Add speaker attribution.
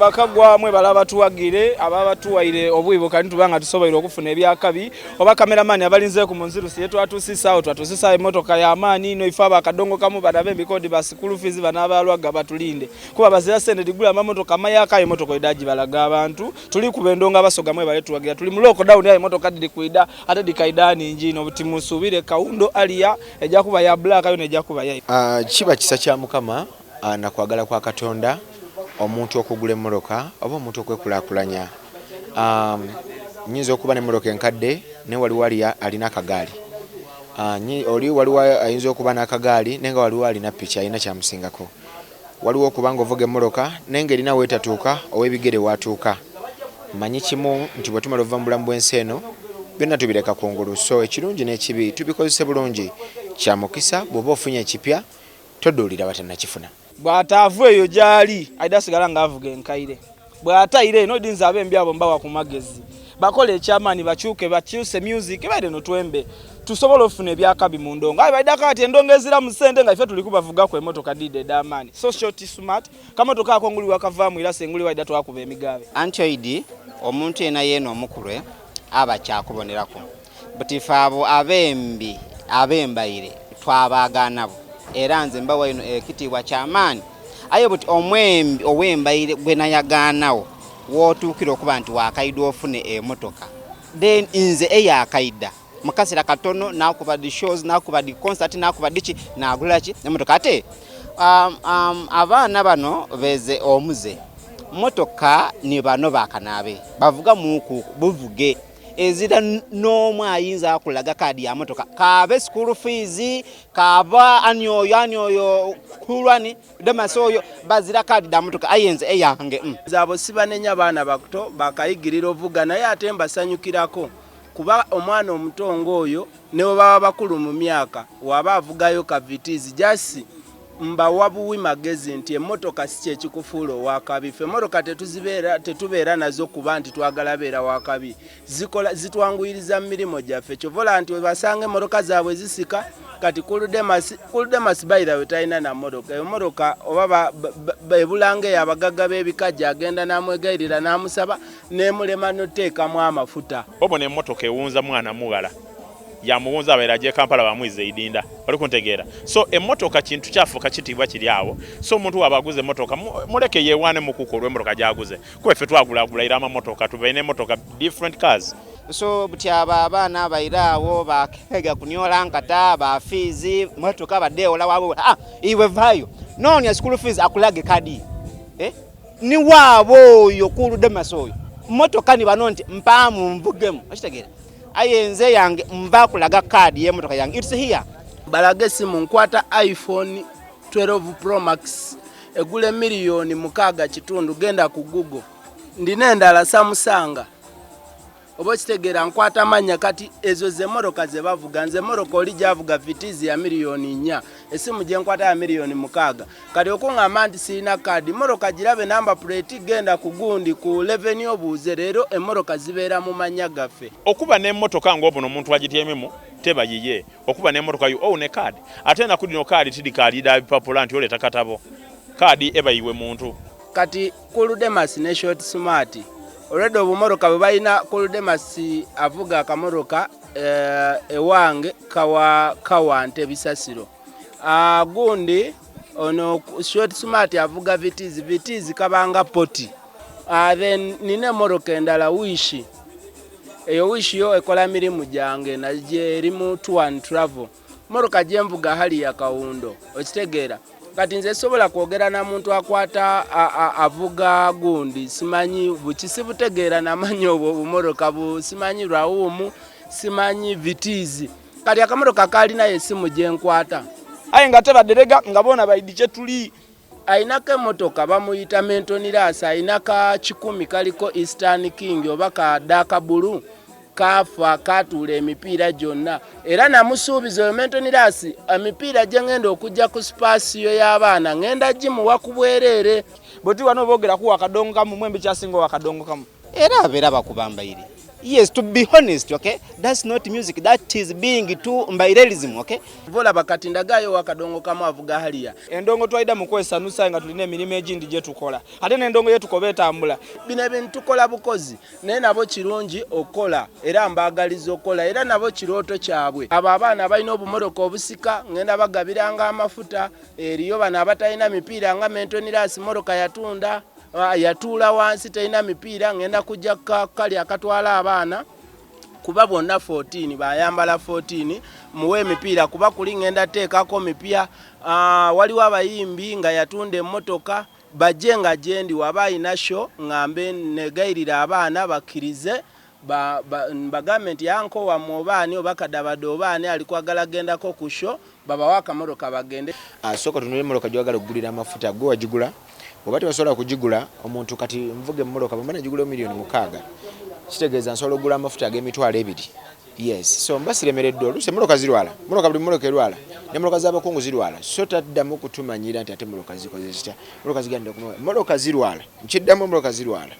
Speaker 1: bakagwamwe balaba tuwagire ababa tuwaire obwibo kali tubanga tusoboire okufuna ebyakabi oba cameraman abalinze ku munzirusi yetu atusisaawo twatusisa emotoka ya amani ino ifaba akadongo kamu badabe bikodi basikulu fizi banabalwaga batulinde kuba bazira sende digula amamotoka mayaka emotoka idaji balaga abantu tuli kubendonga basoga mwe bale tuwagira tuli mu lockdown ya emotoka didi kuida ate dikaidani njino butimusubire kaundo aliya ejja kuba ya black ayo nejja kuba ya
Speaker 2: kiba kisa kya mukama na kwagala kwa Katonda omuntu okugula emmoloka oba omuntu okwekulakulanya nyinza okuba n'emmoloka enkadde ne wali alina akagaali oli waliwo ayinza okuba n'akagaali nenga waliwo alina piki alina kyamusingako waliwo okubanga ovuga emmoloka nenga erina weetatuuka ow'ebigere watuuka manyi kimu nti bwe tumala ova mu bulamu bw'ensi eno byonna tubireka kungulu so ekirungi n'ekibi tubikozese bulungi kya mukisa bw'oba ofunye ekipya toduulira batannakifuna
Speaker 1: bw'ataavu eyo gyali aida sigala ng'avuga enkaire bw'ataire eno dinza abembi abo mbawa ku magezi bakola ekyamaani bakyuse music baire no twembe tusobola ofuna ebyakabi mu ndongo ayi baida kati endongo ezira mu ssente nga ife tuli kubavuga ku emotoka dide d'amaani so short smart kamotoka ako nguli wakavaamu era senguli waida twakuba emigabe
Speaker 3: Antioid omuntu ena yeno omukulwe aba kyakubonerako but ifabo abembi abembaire twabaaganabo era nze mbawa ino ekitiibwa kyamaani aye buti omwembi owembaire gwe nayagaanawo wootuukira okuba nti wakaida ofune emotoka then nze eyakaida mukasira katono nakuba di shows nakuba di concert nakuba dichi nagula ki emotoka ate abaana bano beze omuze motoka ni bano bakanabe bavuga muku buvuge ezira n'omu ayinza akulaga kadi ya motoka kabe school fees kaba anyoyo kulwani demasoyo bazira kadi da motoka ayenze eyange
Speaker 4: zabo sibanenya bana bakuto bakayigirira ovuga naye ate mbasanyukirako kuba omwana omutongo oyo newo baba bakulu mu myaka waba avugayo kavitizi jasi mba wabuwi magezi nti emotoka si kye kikufuula wakabi fe emotoka tetubeera nazo kuba nti twagala beera wakabi zitwanguyiriza mirimo gyaffe kyovola nti webasange emotoka zaabwe zisika kati kuludemas bayira wetalina na motoka emotoka oba ebulanga eyo abagagga b'ebikajja agenda namwegayirira namusaba nemulema noteekamu amafuta
Speaker 5: obona emotoka ewunza mwana muwala yamuwunza abaira gye Kampala bamwize idinda bali kuntegeera so emotoka kintu kyafuka kitibwa kiri awo so omuntu wabaguze emotoka muleke yewane mukukolwa emotoka gyaguze kuba ffe twagulagula ama motoka tubaine emotoka different cars
Speaker 3: so buti abaana abairaawo bakega kunyola nkata bafizi motoka badeola wabo iwe vayo nonya school fees akulage kadi ni wabo yokulu demasoyo motoka ni banonti mpamu mvugemu akitegeera ayenze yange mva kulaga kadi ye motoka yange it's here
Speaker 4: balage simu nkwata iPhone 12 Pro Max egule miliyoni mukaga kitundu genda ku Google ndine endala Samsung obo kitegera nkwata manya kati ezo ze motoka ze bavuga nze motoka oli javuga fitizi ya miliyoni 4 esimu je nkwata ya miliyoni mukaga kati okunga manti sina kadi motoka jirabe number plate genda ku gundi ku revenue obuze rero emotoka zibeera mu manya gaffe
Speaker 5: okuba ne motoka ngobo no muntu agityememo teba yiye okuba ne motoka yu own card ate na kudino card tidi card da papulanti ole takatabo kadi eba yiwe muntu
Speaker 4: kati kuludemas ne short smart already obumoroka bwe balina Kuludemas avuga akamoroka ewange kawante bisasiro gundi ono short smart avuga vitizi kabanga poti then nine moroka endala wishi eyo wishi yo ekola mirimu jange na je rimu tour and travel moroka je mvuga hali ya kaundo okitegeera kati nze sobola kwogera na muntu akwata avuga gundi simanyi bukisibutegeera na manyo obumoroka bu simanyi lwawumu simanyi vitizi kati akamoroka kali na yesimu je nkwata
Speaker 1: ayi ngate baderega ngabona bayidi kye tuli
Speaker 4: ainaka motoka bamuyita mentonirasa ainaka 10 kaliko Eastern King obaka daka bulu kafa katule emipiira jonna era namusuubizo mentonirasi emipiira jengenda okujja ku spasio y'abaana ngenda jimu wakubwerere
Speaker 1: boti wano bogera ku wakadongo kamu mwembe kyasingo wakadongo kamu
Speaker 3: era abera bakubamba iri Yes, to be honest, okay, that's not music, that is being too mbairelism, okay.
Speaker 4: Vola bakatinda gayo wakadongo kama avuga haliya.
Speaker 1: Endongo twaida mukwesanusa nga tulina emirimu egindi gye tukola. Ate n'endongo yetu koba etambula.
Speaker 4: Bino ebintu tukola bukozi naye nabo kirungi okola era mbaagaliza okola era nabo kirooto kyabwe. Abo abaana balina obumoroka obusika ngenda bagabiranga amafuta eriyo bano abatalina mipiira nga Mentonirasi moroka yatunda yatuula wansi talina mipiira ngenda kujja kali akatwala abaana kuba bonna 14 bayambala 14 muwe emipiira kuba kuli ngenda teekako mipya. Waliwo abayimbi nga yatunda emmotoka bajje nga gyendi waba ayina show ngambe negairira abaana bakkirize bagambe nti yanko wammwe obaani oba kadabadde obaani alikwagala gendako ku show babawa akamotoka bagende.
Speaker 2: Sooka tunule emmotoka gy'oyagala okugulira amafuta gwe wagigula oba tebasobola kugigula omuntu kati nvuga emmotoka bwe mbana gigula $6,000,000 kitegeeza nsobola okugula amafuta ag'emitwalo 2. Yes, so mbasiremereddwa oluusi emmotoka zirwala emmotoka buli mmotoka erwala n'emmotoka z'abakungu zirwala so taddamu kutumanyira nti ate emmotoka zikoze zitya emmotoka zigenda emmotoka zirwala nkiddamu emmotoka zirwala.